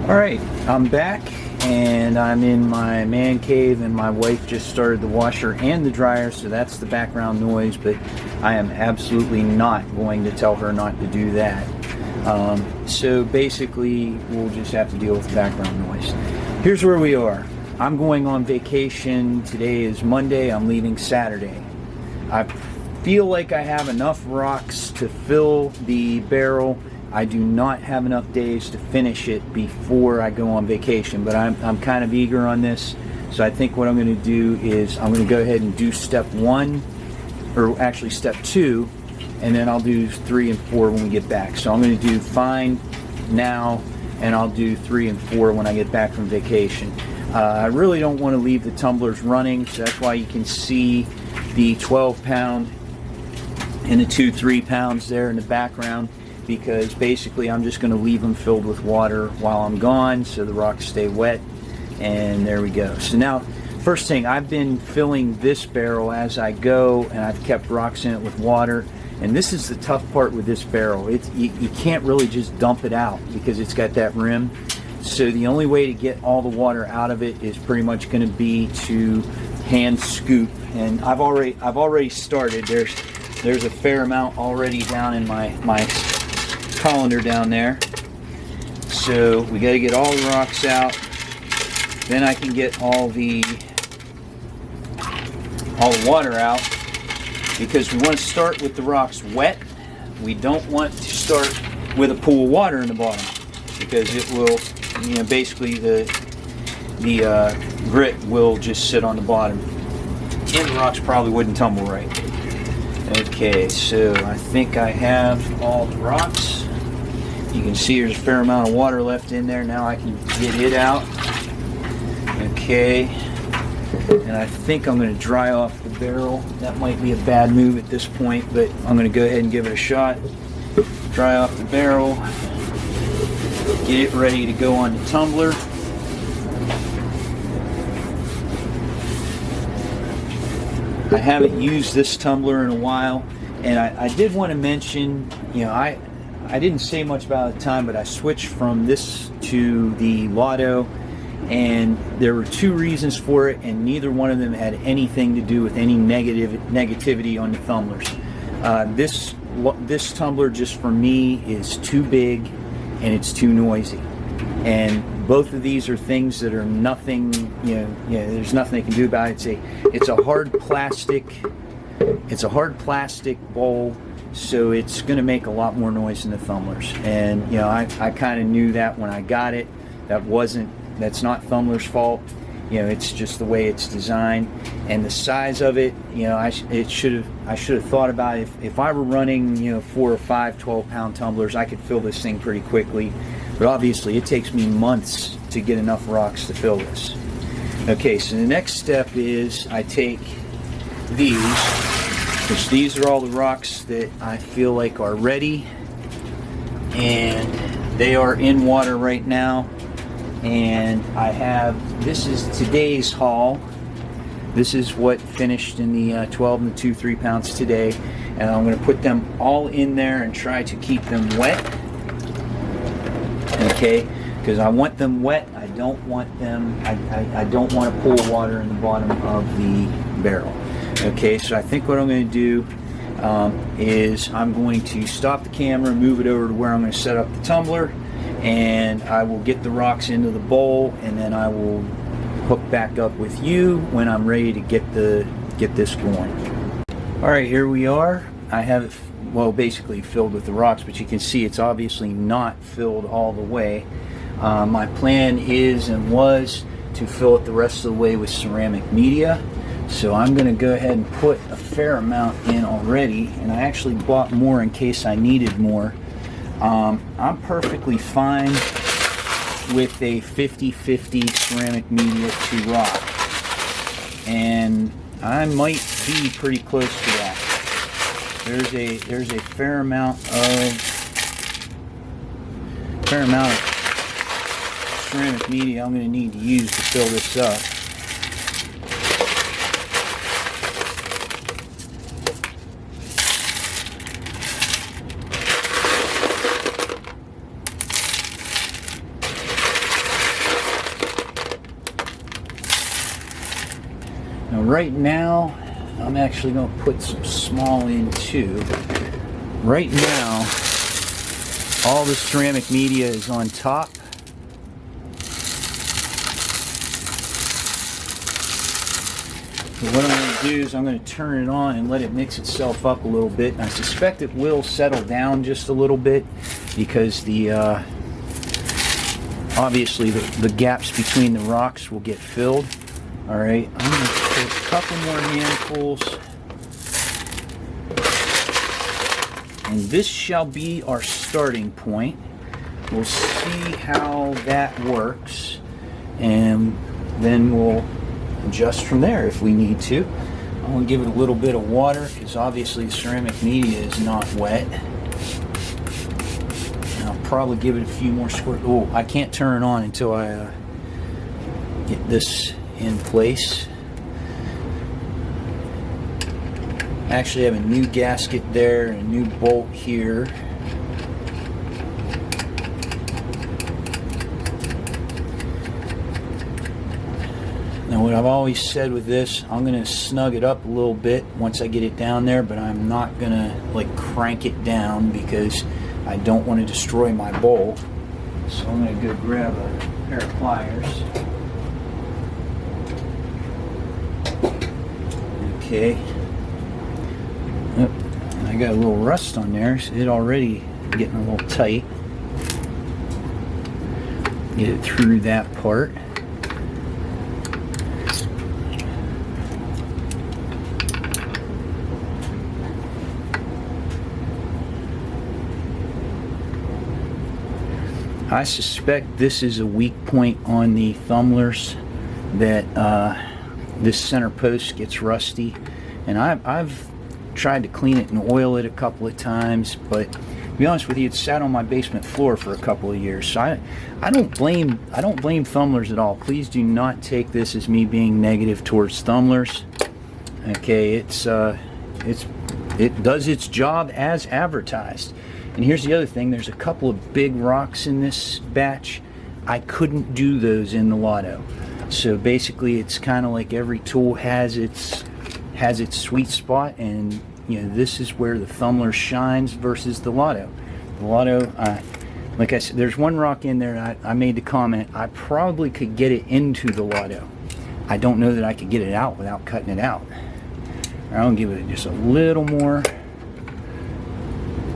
Alright, I'm back and I'm in my man cave, and my wife just started the washer and the dryer, so that's the background noise, but I am absolutely not going to tell her not to do that. So basically we'll just have to deal with the background noise. Here's where we are. I'm going on vacation. Today is Monday. I'm leaving Saturday. I feel like I have enough rocks to fill the barrel. I do not have enough days to finish it before I go on vacation, but I'm kind of eager on this. So I think what I'm going to do is I'm going to go ahead and do step 1, or actually step 2, and then I'll do 3 and 4 when we get back. So I'm going to do fine now, and I'll do 3 and 4 when I get back from vacation. I really don't want to leave the tumblers running, so that's why you can see the 12-pound and the 2 3-pounds there in the background, because basically I'm just going to leave them filled with water while I'm gone so the rocks stay wet. And there we go. So now, first thing, I've been filling this barrel as I go, and I've kept rocks in it with water. And this is the tough part with this barrel. You can't really just dump it out because it's got that rim. So the only way to get all the water out of it is pretty much going to be to hand scoop. And I've already started. There's a fair amount already down in my colander down there. So we got to get all the rocks out. Then I can get all the water out, because we want to start with the rocks wet. We don't want to start with a pool of water in the bottom, because it will, basically the grit will just sit on the bottom, and the rocks probably wouldn't tumble right. Okay, so I think I have all the rocks. You can see there's a fair amount of water left in there. Now I can get it out. Okay, and I think I'm going to dry off the barrel. That might be a bad move at this point, but I'm going to go ahead and give it a shot. Dry off the barrel. Get it ready to go on the tumbler. I haven't used this tumbler in a while, and I did want to mention, I didn't say much about it at the time, but I switched from this to the Lotto, and there were 2 reasons for it, and neither one of them had anything to do with any negativity on the Thumlers. This tumbler, just for me, is too big and it's too noisy. And both of these are things that are nothing, there's nothing they can do about it. It's a hard plastic bowl, so it's going to make a lot more noise than the Thumlers. And I kind of knew that when I got it. That's not Thumler's fault. It's just the way it's designed, and the size of it. I should have thought about it. If I were running 4 or 5 12-pound tumblers, I could fill this thing pretty quickly. But obviously, it takes me months to get enough rocks to fill this. Okay, so the next step is I take these, which these are all the rocks that I feel like are ready, and they are in water right now. And this is today's haul. This is what finished in the 12 and the 2 3-pounds today, and I'm going to put them all in there and try to keep them wet. Okay, because I want them wet. I don't want to pour water in the bottom of the barrel. Okay, so I think what I'm going to do is I'm going to stop the camera, move it over to where I'm going to set up the tumbler, and I will get the rocks into the bowl, and then I will hook back up with you when I'm ready to get this going. Alright, here we are. I have it, basically filled with the rocks, but you can see it's obviously not filled all the way. My plan is and was to fill it the rest of the way with ceramic media. So I'm going to go ahead and put a fair amount in already, and I actually bought more in case I needed more. I'm perfectly fine with a 50-50 ceramic media to rock, and I might be pretty close to that. There's a fair amount of ceramic media I'm going to need to use to fill this up. Now right now, I'm actually going to put some small in too. Right now, all the ceramic media is on top. So what I'm going to do is I'm going to turn it on and let it mix itself up a little bit. And I suspect it will settle down just a little bit because the obviously the gaps between the rocks will get filled. All right, I'm going to put a couple more handfuls. And this shall be our starting point. We'll see how that works, and then we'll adjust from there if we need to. I'm going to give it a little bit of water because obviously the ceramic media is not wet. And I'll probably give it a few more squirts. Oh, I can't turn it on until I get this in place. I actually have a new gasket there and a new bolt here. Now what I've always said with this, I'm going to snug it up a little bit once I get it down there, but I'm not going to like crank it down because I don't want to destroy my bowl. So I'm going to go grab a pair of pliers. Okay. Oh, I got a little rust on there, so it already getting a little tight. Get it through that part. I suspect this is a weak point on the Thumlers, that this center post gets rusty, and I've tried to clean it and oil it a couple of times, but to be honest with you, it's sat on my basement floor for a couple of years. So I don't blame Thumlers at all. Please do not take this as me being negative towards Thumlers. Okay, it does its job as advertised. And here's the other thing, there's a couple of big rocks in this batch. I couldn't do those in the Lotto. So basically it's kind of like every tool has its sweet spot, and you know, this is where the Thumler shines versus the Lotto. The Lotto, like I said, there's one rock in there, I made the comment, I probably could get it into the Lotto. I don't know that I could get it out without cutting it out. I'll give it just a little more.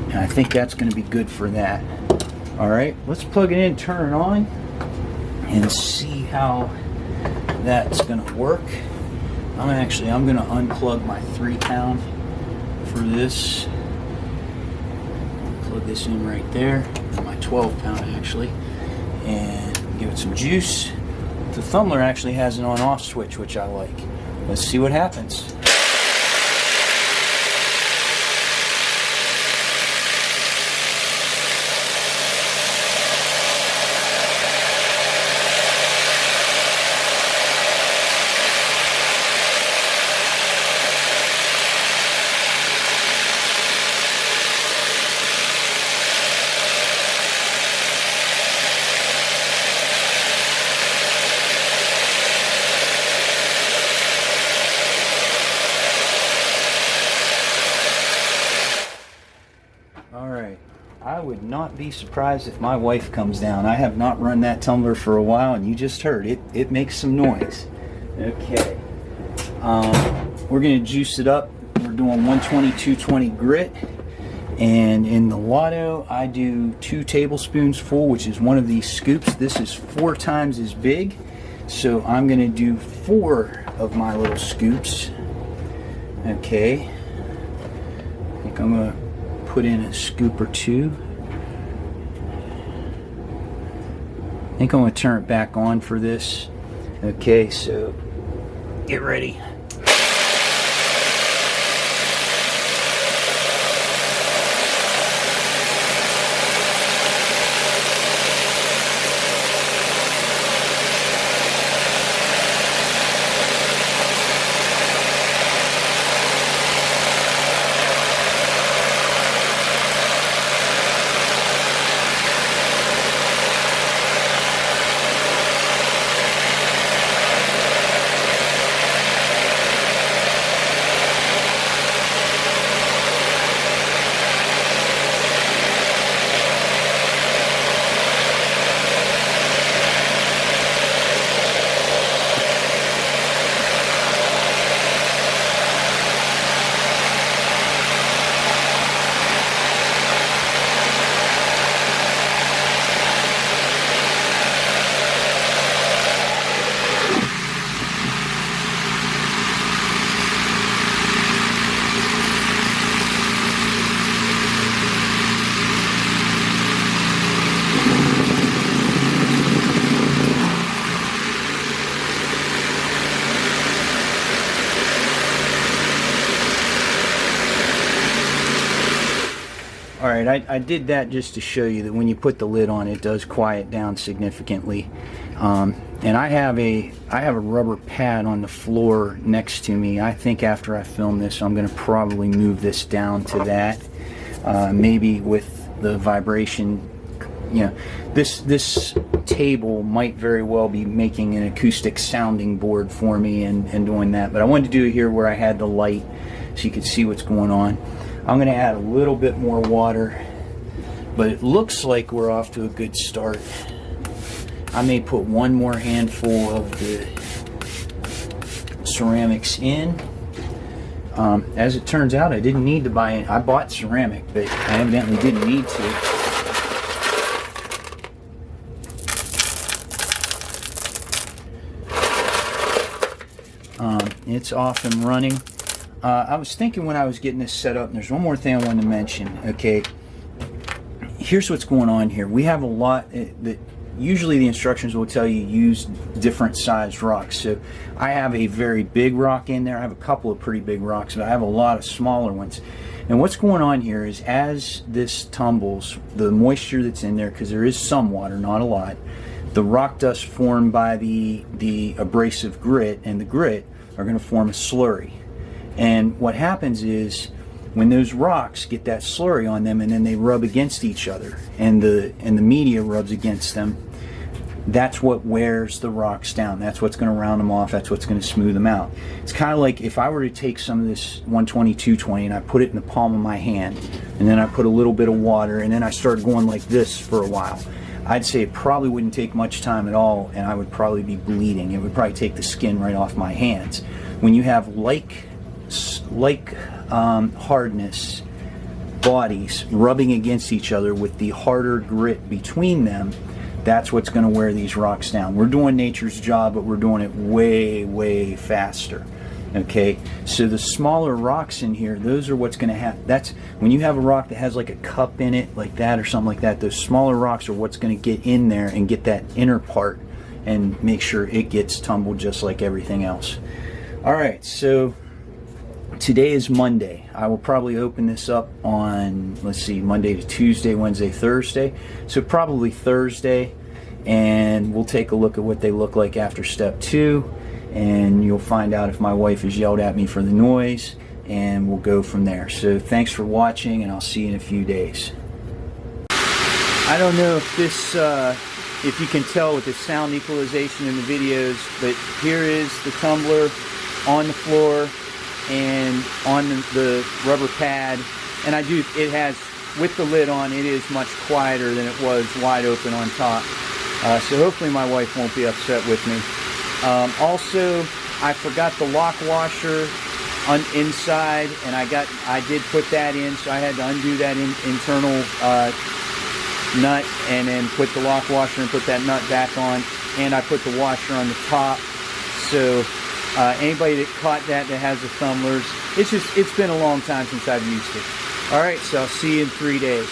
And I think that's going to be good for that. Alright, let's plug it in, turn it on, and see how that's going to work. I'm going to unplug my 3-pound for this. Plug this in right there, my 12-pound actually, and give it some juice. The Thumler actually has an on-off switch, which I like. Let's see what happens. I would not be surprised if my wife comes down. I have not run that tumbler for a while, and you just heard it. It makes some noise. Okay. We're going to juice it up. We're doing 120, 220 grit. And in the Lotto, I do 2 tablespoons full, which is one of these scoops. This is 4 times as big. So I'm going to do 4 of my little scoops. Okay. I think I'm going to put in a scoop or 2. I think I'm going to turn it back on for this. Okay, so get ready. right, I did that just to show you that when you put the lid on, it does quiet down significantly. And I have a rubber pad on the floor next to me. I think after I film this, I'm going to probably move this down to that. Maybe with the vibration, you know, this table might very well be making an acoustic sounding board for me and doing that. But I wanted to do it here where I had the light so you could see what's going on. I'm going to add a little bit more water, but it looks like we're off to a good start. I may put one more handful of the ceramics in. As it turns out, I didn't need to buy it. I bought ceramic, but I evidently didn't need to. It's off and running. I was thinking when I was getting this set up, and there's one more thing I wanted to mention. Okay, here's what's going on here. We have a lot that usually the instructions will tell you use different sized rocks. So I have a very big rock in there. I have a couple of pretty big rocks, but I have a lot of smaller ones. And what's going on here is as this tumbles, the moisture that's in there, because there is some water, not a lot, the rock dust formed by the abrasive grit and the grit are going to form a slurry. And what happens is when those rocks get that slurry on them and then they rub against each other and the media rubs against them, that's what wears the rocks down. That's what's going to round them off. That's what's going to smooth them out. It's kind of like if I were to take some of this 120, 220 and I put it in the palm of my hand and then I put a little bit of water and then I started going like this for a while. I'd say it probably wouldn't take much time at all and I would probably be bleeding. It would probably take the skin right off my hands. When you have like hardness bodies rubbing against each other with the harder grit between them, that's what's going to wear these rocks down. We're doing nature's job, but we're doing it way, way faster. Okay, so the smaller rocks in here, those are what's going to happen. That's when you have a rock that has like a cup in it, like that or something like that. Those smaller rocks are what's going to get in there and get that inner part and make sure it gets tumbled just like everything else. All right, so today is Monday. I will probably open this up on, let's see, Monday to Tuesday, Wednesday, Thursday. So probably Thursday, and we'll take a look at what they look like after step 2, and you'll find out if my wife has yelled at me for the noise, and we'll go from there. So thanks for watching, and I'll see you in a few days. I don't know if this, if you can tell with the sound equalization in the videos, but here is the tumbler on the floor and on the rubber pad, and it has, with the lid on, it is much quieter than it was wide open on top. So hopefully my wife won't be upset with me. Also, I forgot the lock washer inside, and I did put that in, so I had to undo that internal nut and then put the lock washer and put that nut back on, and I put the washer on the top. So anybody that caught that has the Thumlers, it's been a long time since I've used it. All right, so I'll see you in 3 days.